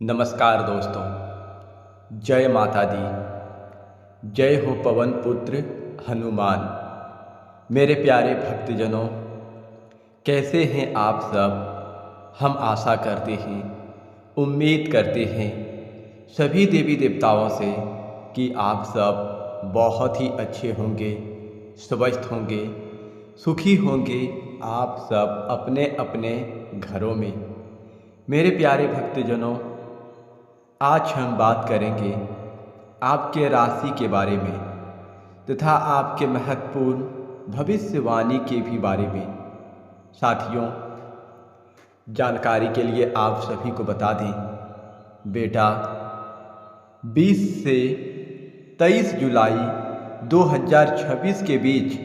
नमस्कार दोस्तों। जय माता दी। जय हो पवन पुत्र हनुमान। मेरे प्यारे भक्तजनों, कैसे हैं आप सब। हम आशा करते हैं, उम्मीद करते हैं सभी देवी देवताओं से कि आप सब बहुत ही अच्छे होंगे, स्वस्थ होंगे, सुखी होंगे। आप सब अपने अपने घरों में। मेरे प्यारे भक्तजनों, आज हम बात करेंगे आपके राशि के बारे में तथा आपके महत्वपूर्ण भविष्यवाणी के भी बारे में। साथियों, जानकारी के लिए आप सभी को बता दें, बेटा 20 से 23 जुलाई 2026 के बीच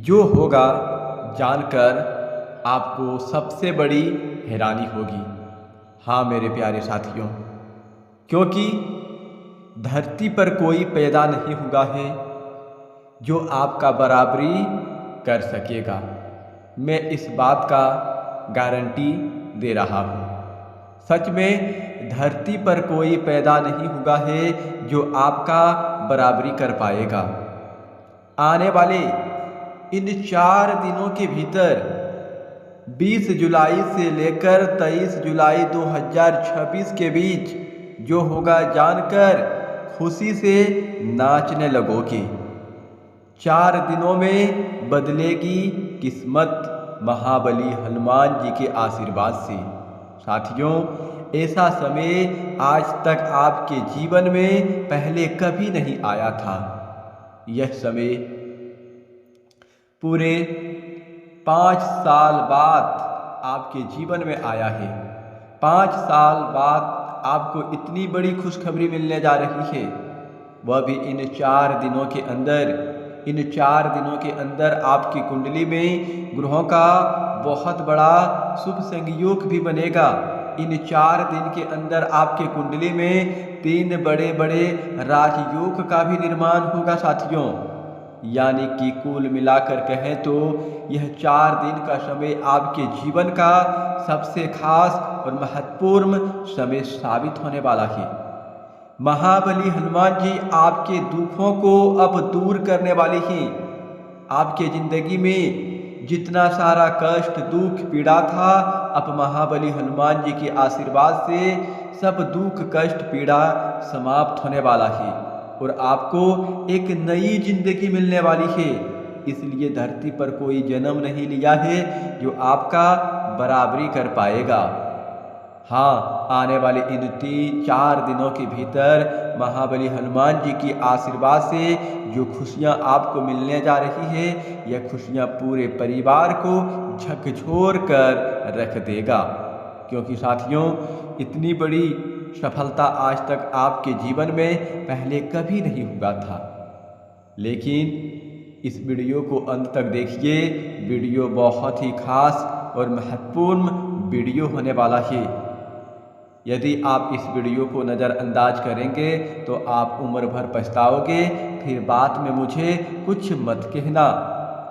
जो होगा, जानकर आपको सबसे बड़ी हैरानी होगी। हाँ मेरे प्यारे साथियों, क्योंकि धरती पर कोई पैदा नहीं हुआ है जो आपका बराबरी कर सकेगा। मैं इस बात का गारंटी दे रहा हूँ। सच में धरती पर कोई पैदा नहीं हुआ है जो आपका बराबरी कर पाएगा। आने वाले इन 4 दिनों के भीतर 20 जुलाई से लेकर 23 जुलाई 2026 के बीच जो होगा, जानकर खुशी से नाचने लगोगे। 4 दिनों में बदलेगी किस्मत महाबली हनुमान जी के आशीर्वाद से। साथियों, ऐसा समय आज तक आपके जीवन में पहले कभी नहीं आया था। यह समय पूरे 5 साल बाद आपके जीवन में आया है। 5 साल बाद आपको इतनी बड़ी खुशखबरी मिलने जा रही है, वह भी इन 4 दिनों के अंदर। इन 4 दिनों के अंदर आपकी कुंडली में ग्रहों का बहुत बड़ा शुभ संयोग भी बनेगा। इन 4 दिन के अंदर आपके कुंडली में 3 बड़े बड़े राजयोग का भी निर्माण होगा साथियों। यानी कि कुल मिलाकर कहें तो यह 4 दिन का समय आपके जीवन का सबसे खास और महत्वपूर्ण समय साबित होने वाला है। महाबली हनुमान जी आपके दुखों को अब दूर करने वाले हैं। आपके जिंदगी में जितना सारा कष्ट, दुख, पीड़ा था, अब महाबली हनुमान जी के आशीर्वाद से सब दुख, कष्ट, पीड़ा समाप्त होने वाला है और आपको एक नई जिंदगी मिलने वाली है। इसलिए धरती पर कोई जन्म नहीं लिया है जो आपका बराबरी कर पाएगा। हाँ, आने वाले इन 3-4 दिनों के भीतर महाबली हनुमान जी की आशीर्वाद से जो खुशियाँ आपको मिलने जा रही है, यह खुशियाँ पूरे परिवार को झकझोर कर रख देगा। क्योंकि साथियों, इतनी बड़ी सफलता आज तक आपके जीवन में पहले कभी नहीं हुआ था। लेकिन इस वीडियो को अंत तक देखिए। वीडियो बहुत ही खास और महत्वपूर्ण वीडियो होने वाला है। यदि आप इस वीडियो को नज़रअंदाज करेंगे तो आप उम्र भर पछताओगे। फिर बाद में मुझे कुछ मत कहना।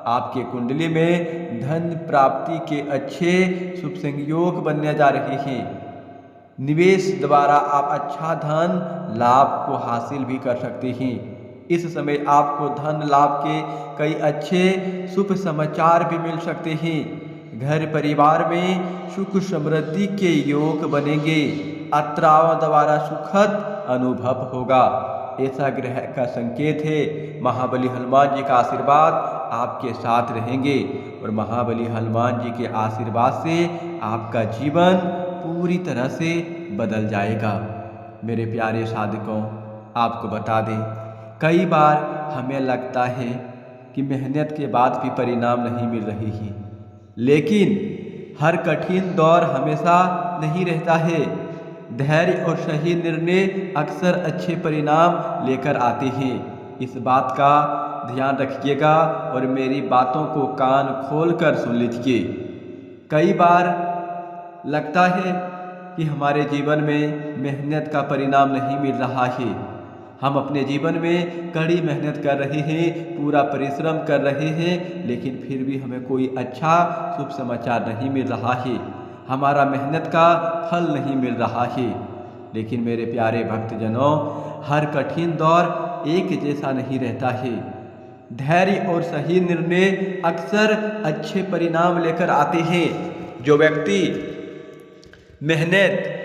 आपके कुंडली में धन प्राप्ति के अच्छे शुभ संयोग बनने जा रहे हैं। निवेश द्वारा आप अच्छा धन लाभ को हासिल भी कर सकते हैं। इस समय आपको धन लाभ के कई अच्छे शुभ समाचार भी मिल सकते हैं। घर परिवार में सुख समृद्धि के योग बनेंगे। यात्राओं द्वारा सुखद अनुभव होगा, ऐसा ग्रह का संकेत है। महाबली हनुमान जी का आशीर्वाद आपके साथ रहेंगे और महाबली हनुमान जी के आशीर्वाद से आपका जीवन पूरी तरह से बदल जाएगा। मेरे प्यारे साधकों, आपको बता दें, कई बार हमें लगता है कि मेहनत के बाद भी परिणाम नहीं मिल रही है। लेकिन हर कठिन दौर हमेशा नहीं रहता है। धैर्य और सही निर्णय अक्सर अच्छे परिणाम लेकर आते हैं। इस बात का ध्यान रखिएगा और मेरी बातों को कान खोलकर सुन लीजिए। कई बार लगता है कि हमारे जीवन में मेहनत का परिणाम नहीं मिल रहा है। हम अपने जीवन में कड़ी मेहनत कर रहे हैं, पूरा परिश्रम कर रहे हैं, लेकिन फिर भी हमें कोई अच्छा शुभ समाचार नहीं मिल रहा है। हमारा मेहनत का फल नहीं मिल रहा है। लेकिन मेरे प्यारे भक्तजनों, हर कठिन दौर एक जैसा नहीं रहता है। धैर्य और सही निर्णय अक्सर अच्छे परिणाम लेकर आते हैं। जो व्यक्ति मेहनत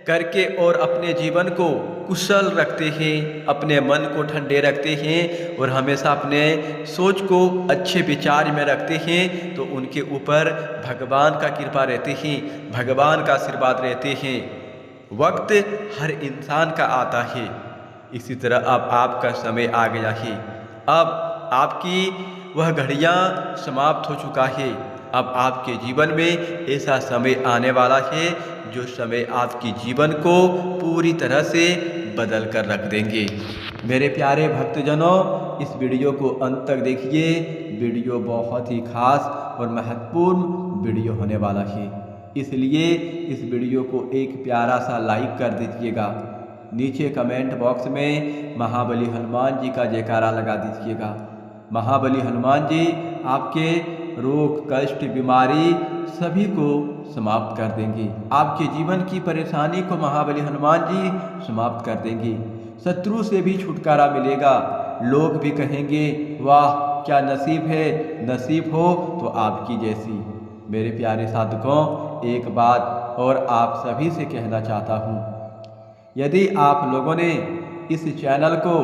करके और अपने जीवन को कुशल रखते हैं, अपने मन को ठंडे रखते हैं और हमेशा अपने सोच को अच्छे विचार में रखते हैं, तो उनके ऊपर भगवान का कृपा रहती है, भगवान का आशीर्वाद रहते हैं। वक्त हर इंसान का आता है, इसी तरह अब आपका समय आ गया है। अब आपकी वह घड़ियां समाप्त हो चुका है। अब आपके जीवन में ऐसा समय आने वाला है जो समय आपके जीवन को पूरी तरह से बदल कर रख देंगे। मेरे प्यारे भक्तजनों, इस वीडियो को अंत तक देखिए। वीडियो बहुत ही खास और महत्वपूर्ण वीडियो होने वाला है, इसलिए इस वीडियो को एक प्यारा सा लाइक कर दीजिएगा। नीचे कमेंट बॉक्स में महाबली हनुमान जी का जयकारा लगा दीजिएगा। महाबली हनुमान जी आपके रोग, कष्ट, बीमारी सभी को समाप्त कर देंगे। आपके जीवन की परेशानी को महाबली हनुमान जी समाप्त कर देंगे। शत्रु से भी छुटकारा मिलेगा। लोग भी कहेंगे, वाह क्या नसीब है, नसीब हो तो आपकी जैसी। मेरे प्यारे साधकों, एक बात और आप सभी से कहना चाहता हूँ, यदि आप लोगों ने इस चैनल को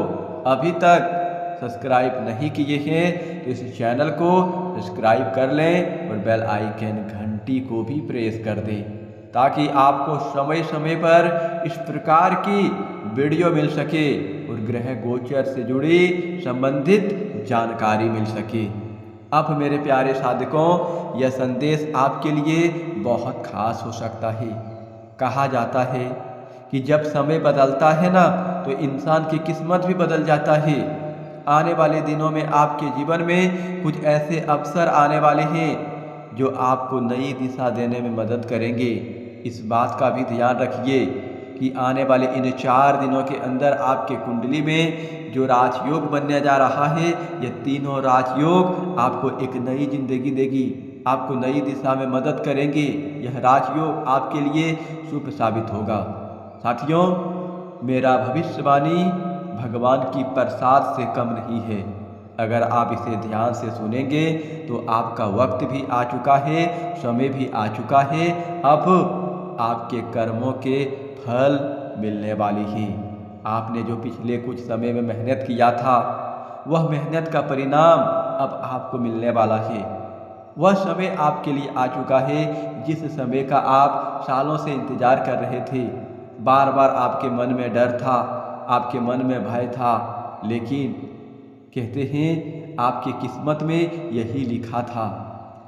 अभी तक सब्सक्राइब नहीं किए हैं तो इस चैनल को सब्सक्राइब कर लें और बेल आइकन घंटी को भी प्रेस कर दें, ताकि आपको समय समय पर इस प्रकार की वीडियो मिल सके और ग्रह गोचर से जुड़ी संबंधित जानकारी मिल सके। अब मेरे प्यारे साधकों, यह संदेश आपके लिए बहुत खास हो सकता है। कहा जाता है कि जब समय बदलता है ना, तो इंसान की किस्मत भी बदल जाता है। आने वाले दिनों में आपके जीवन में कुछ ऐसे अवसर आने वाले हैं जो आपको नई दिशा देने में मदद करेंगे। इस बात का भी ध्यान रखिए कि आने वाले इन 4 दिनों के अंदर आपके कुंडली में जो राजयोग बनने जा रहा है, ये तीनों राजयोग आपको एक नई जिंदगी देगी, आपको नई दिशा में मदद करेंगे। यह राजयोग आपके लिए शुभ साबित होगा। साथियों, मेरा भविष्यवाणी भगवान की प्रसाद से कम नहीं है। अगर आप इसे ध्यान से सुनेंगे तो आपका वक्त भी आ चुका है, समय भी आ चुका है। अब आपके कर्मों के फल मिलने वाली है। आपने जो पिछले कुछ समय में मेहनत किया था, वह मेहनत का परिणाम अब आपको मिलने वाला है। वह समय आपके लिए आ चुका है जिस समय का आप सालों से इंतजार कर रहे थे। बार बार आपके मन में डर था, आपके मन में भय था, लेकिन कहते हैं आपकी किस्मत में यही लिखा था,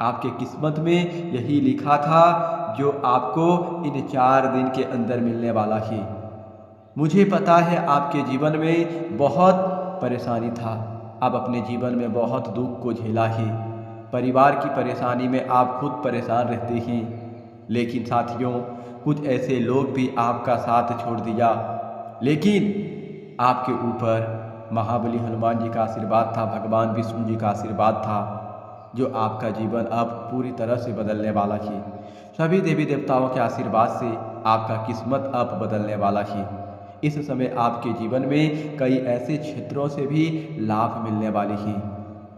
आपके किस्मत में यही लिखा था जो आपको इन 4 दिन के अंदर मिलने वाला है। मुझे पता है आपके जीवन में बहुत परेशानी था, आप अपने जीवन में बहुत दुख को झेला है, परिवार की परेशानी में आप खुद परेशान रहते हैं, लेकिन साथियों कुछ ऐसे लोग भी आपका साथ छोड़ दिया, लेकिन आपके ऊपर महाबली हनुमान जी का आशीर्वाद था, भगवान विष्णु जी का आशीर्वाद था, जो आपका जीवन अब पूरी तरह से बदलने वाला है। सभी देवी देवताओं के आशीर्वाद से आपका किस्मत अब बदलने वाला है। इस समय आपके जीवन में कई ऐसे क्षेत्रों से भी लाभ मिलने वाले हैं।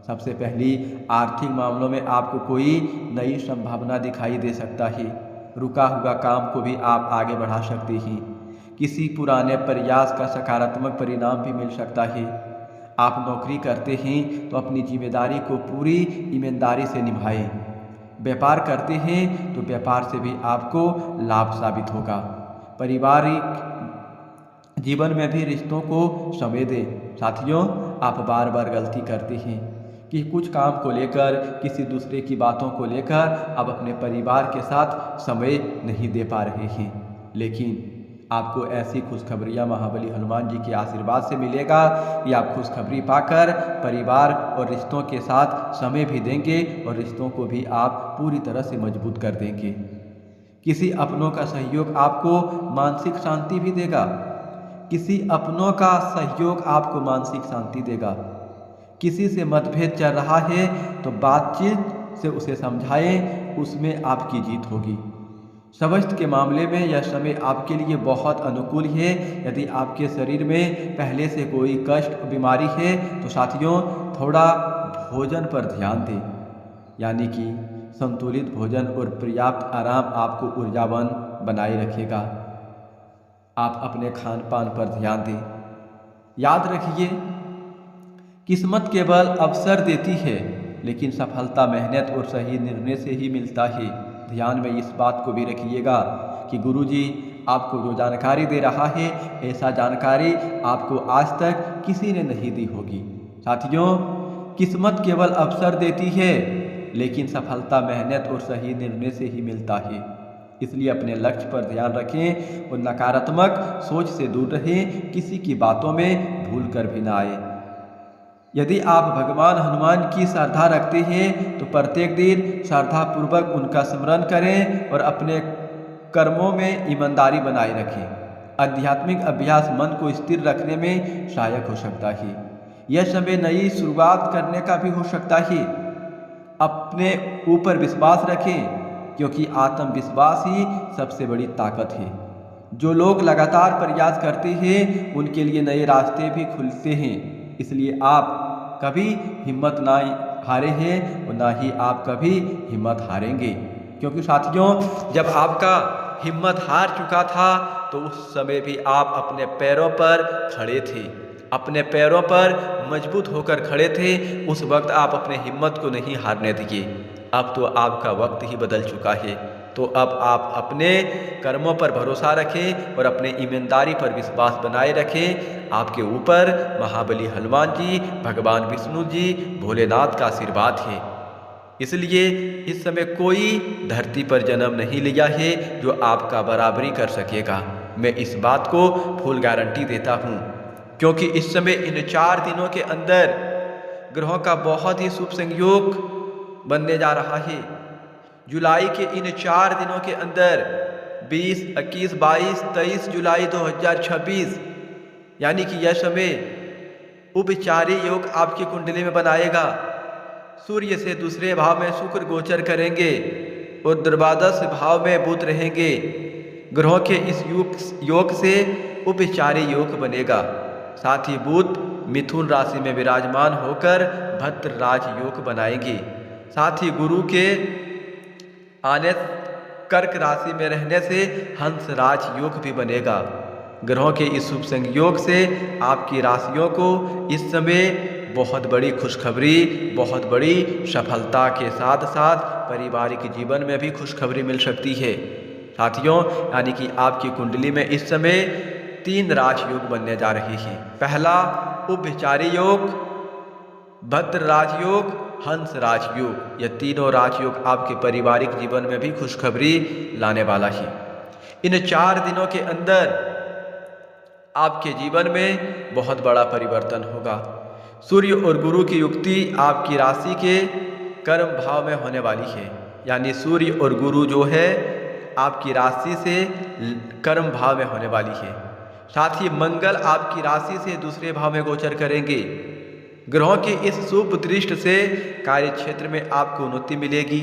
सबसे पहली, आर्थिक मामलों में आपको कोई नई संभावना दिखाई दे सकता है। रुका हुआ काम को भी आप आगे बढ़ा सकते हैं। किसी पुराने प्रयास का सकारात्मक परिणाम भी मिल सकता है। आप नौकरी करते हैं तो अपनी जिम्मेदारी को पूरी ईमानदारी से निभाएं। व्यापार करते हैं तो व्यापार से भी आपको लाभ साबित होगा। पारिवारिक जीवन में भी रिश्तों को समय दें। साथियों, आप बार बार गलती करते हैं कि कुछ काम को लेकर, किसी दूसरे की बातों को लेकर आप अपने परिवार के साथ समय नहीं दे पा रहे हैं, लेकिन आपको ऐसी खुशखबरियाँ महाबली हनुमान जी के आशीर्वाद से मिलेगा कि आप खुशखबरी पाकर परिवार और रिश्तों के साथ समय भी देंगे और रिश्तों को भी आप पूरी तरह से मजबूत कर देंगे। किसी अपनों का सहयोग आपको मानसिक शांति भी देगा। किसी अपनों का सहयोग आपको मानसिक शांति देगा। किसी से मतभेद चल रहा है तो बातचीत से उसे समझाएं, उसमें आपकी जीत होगी। स्वास्थ्य के मामले में यह समय आपके लिए बहुत अनुकूल है। यदि आपके शरीर में पहले से कोई कष्ट बीमारी है तो साथियों थोड़ा भोजन पर ध्यान दें, यानी कि संतुलित भोजन और पर्याप्त आराम आपको ऊर्जावान बनाए रखेगा। आप अपने खान पान पर ध्यान दें। याद रखिए, किस्मत केवल अवसर देती है, लेकिन सफलता मेहनत और सही निर्णय से ही मिलता है। ध्यान में इस बात को भी रखिएगा कि गुरुजी आपको जो जानकारी दे रहा है, ऐसा जानकारी आपको आज तक किसी ने नहीं दी होगी। साथियों, किस्मत केवल अवसर देती है, लेकिन सफलता मेहनत और सही निर्णय से ही मिलता है। इसलिए अपने लक्ष्य पर ध्यान रखें और नकारात्मक सोच से दूर रहें, किसी की बातों में भूल कर भी ना आए। यदि आप भगवान हनुमान की श्रद्धा रखते हैं तो प्रत्येक दिन श्रद्धापूर्वक उनका स्मरण करें और अपने कर्मों में ईमानदारी बनाए रखें। आध्यात्मिक अभ्यास मन को स्थिर रखने में सहायक हो सकता है। यह समय नई शुरुआत करने का भी हो सकता है। अपने ऊपर विश्वास रखें, क्योंकि आत्मविश्वास ही सबसे बड़ी ताकत है। जो लोग लगातार प्रयास करते हैं उनके लिए नए रास्ते भी खुलते हैं। इसलिए आप कभी हिम्मत ना हारे हैं और ना ही आप कभी हिम्मत हारेंगे, क्योंकि साथियों जब आपका हिम्मत हार चुका था तो उस समय भी आप अपने पैरों पर खड़े थे, अपने पैरों पर मजबूत होकर खड़े थे। उस वक्त आप अपने हिम्मत को नहीं हारने दिए। अब तो आपका वक्त ही बदल चुका है। तो अब आप अपने कर्मों पर भरोसा रखें और अपने ईमानदारी पर विश्वास बनाए रखें। आपके ऊपर महाबली हनुमान जी, भगवान विष्णु जी, भोलेनाथ का आशीर्वाद है। इसलिए इस समय कोई धरती पर जन्म नहीं लिया है जो आपका बराबरी कर सकेगा। मैं इस बात को फुल गारंटी देता हूँ, क्योंकि इस समय इन 4 दिनों के अंदर ग्रहों का बहुत ही शुभ संयोग बनने जा रहा है। जुलाई के इन 4 दिनों के अंदर 20, 21, 22, 23 जुलाई 2026 यानी कि यह समय उपचारी योग आपकी कुंडली में बनाएगा। सूर्य से दूसरे भाव में शुक्र गोचर करेंगे और द्वादश भाव में बुध रहेंगे। ग्रहों के इस योग से उपचारी योग बनेगा। साथ ही बुध मिथुन राशि में विराजमान होकर भद्र राज योग बनाएंगे। साथ ही गुरु के आने कर्क राशि में रहने से हंस राज योग भी बनेगा। ग्रहों के इस शुभ संयोग से आपकी राशियों को इस समय बहुत बड़ी खुशखबरी, बहुत बड़ी सफलता के साथ साथ पारिवारिक जीवन में भी खुशखबरी मिल सकती है। साथियों, यानी कि आपकी कुंडली में इस समय 3 राजयोग बनने जा रही हैं। पहला उभयचारी योग, भद्र राजयोग, हंस राजयोग। यह तीनों राजयोग आपके पारिवारिक जीवन में भी खुशखबरी लाने वाला है। इन 4 दिनों के अंदर आपके जीवन में बहुत बड़ा परिवर्तन होगा। सूर्य और गुरु की युक्ति आपकी राशि के कर्म भाव में होने वाली है। यानी सूर्य और गुरु जो है आपकी राशि से कर्म भाव में होने वाली है। साथ ही मंगल आपकी राशि से दूसरे भाव में गोचर करेंगे। ग्रहों की इस शुभ दृष्टि से कार्य क्षेत्र में आपको उन्नति मिलेगी।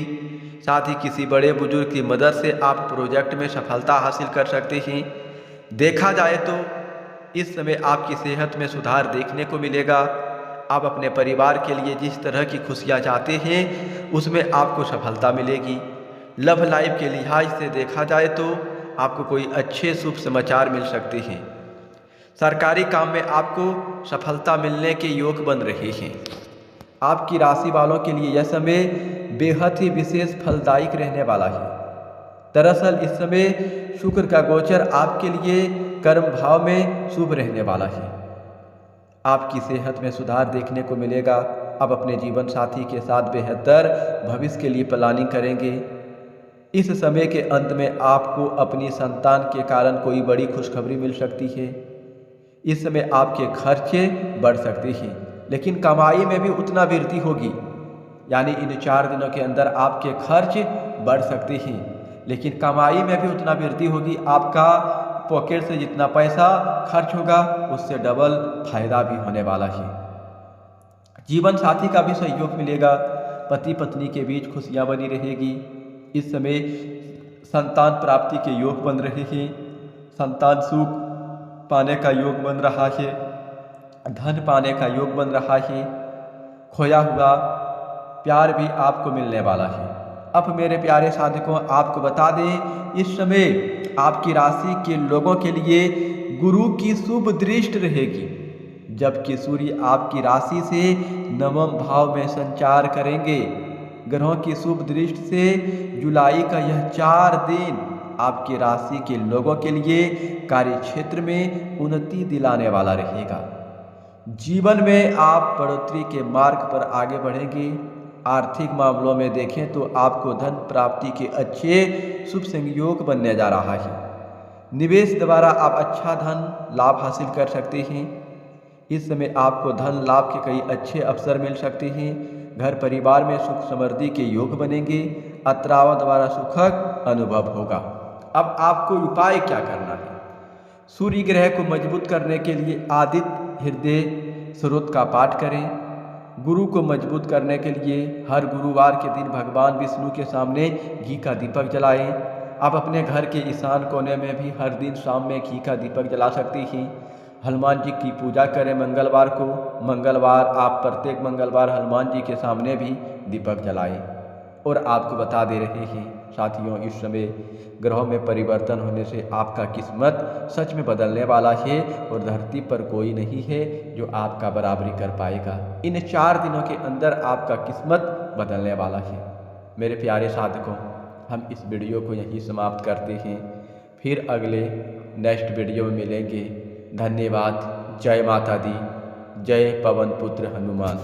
साथ ही किसी बड़े बुजुर्ग की मदद से आप प्रोजेक्ट में सफलता हासिल कर सकते हैं। देखा जाए तो इस समय आपकी सेहत में सुधार देखने को मिलेगा। आप अपने परिवार के लिए जिस तरह की खुशियाँ चाहते हैं उसमें आपको सफलता मिलेगी। लव लाइफ के लिहाज से देखा जाए तो आपको कोई अच्छे शुभ समाचार मिल सकते हैं। सरकारी काम में आपको सफलता मिलने के योग बन रहे हैं। आपकी राशि वालों के लिए यह समय बेहद ही विशेष फलदायक रहने वाला है। दरअसल इस समय शुक्र का गोचर आपके लिए कर्म भाव में शुभ रहने वाला है। आपकी सेहत में सुधार देखने को मिलेगा। आप अपने जीवन साथी के साथ बेहतर भविष्य के लिए प्लानिंग करेंगे। इस समय के अंत में आपको अपनी संतान के कारण कोई बड़ी खुशखबरी मिल सकती है। इस समय आपके खर्चे बढ़ सकते हैं, लेकिन कमाई में भी उतना वृद्धि होगी। यानी इन 4 दिनों के अंदर आपके खर्च बढ़ सकते हैं, लेकिन कमाई में भी उतना वृद्धि होगी। आपका पॉकेट से जितना पैसा खर्च होगा उससे डबल फायदा भी होने वाला है। जीवन साथी का भी सहयोग मिलेगा। पति पत्नी के बीच खुशियां बनी रहेगी। इस समय संतान प्राप्ति के योग बन रहे हैं, संतान सुख पाने का योग बन रहा है, धन पाने का योग बन रहा है, खोया हुआ प्यार भी आपको मिलने वाला है। अब मेरे प्यारे साधकों, आपको बता दें, इस समय आपकी राशि के लोगों के लिए गुरु की शुभ दृष्टि रहेगी, जबकि सूर्य आपकी राशि से नवम भाव में संचार करेंगे। ग्रहों की शुभ दृष्टि से जुलाई का यह 4 दिन आपकी राशि के लोगों के लिए कार्य क्षेत्र में उन्नति दिलाने वाला रहेगा। जीवन में आप बढ़ोतरी के मार्ग पर आगे बढ़ेंगे। आर्थिक मामलों में देखें तो आपको धन प्राप्ति के अच्छे शुभ संयोग बनने जा रहा है। निवेश द्वारा आप अच्छा धन लाभ हासिल कर सकते हैं। इस समय आपको धन लाभ के कई अच्छे अवसर मिल सकते हैं। घर परिवार में सुख समृद्धि के योग बनेंगे। अत्रावा द्वारा सुखद अनुभव होगा। अब आपको उपाय क्या करना है? सूर्य ग्रह को मजबूत करने के लिए आदित्य हृदय स्रोत का पाठ करें। गुरु को मजबूत करने के लिए हर गुरुवार के दिन भगवान विष्णु के सामने घी का दीपक जलाएं। आप अपने घर के ईशान कोने में भी हर दिन शाम में घी का दीपक जला सकती हैं। हनुमान जी की पूजा करें मंगलवार को। मंगलवार आप प्रत्येक मंगलवार हनुमान जी के सामने भी दीपक जलाएं। और आपको बता दे रहे हैं साथियों, इस समय ग्रहों में परिवर्तन होने से आपका किस्मत सच में बदलने वाला है और धरती पर कोई नहीं है जो आपका बराबरी कर पाएगा। इन 4 दिनों के अंदर आपका किस्मत बदलने वाला है। मेरे प्यारे साधकों, हम इस वीडियो को यहीं समाप्त करते हैं। फिर अगले नेक्स्ट वीडियो में मिलेंगे। धन्यवाद। जय माता दी। जय पवन पुत्र हनुमान।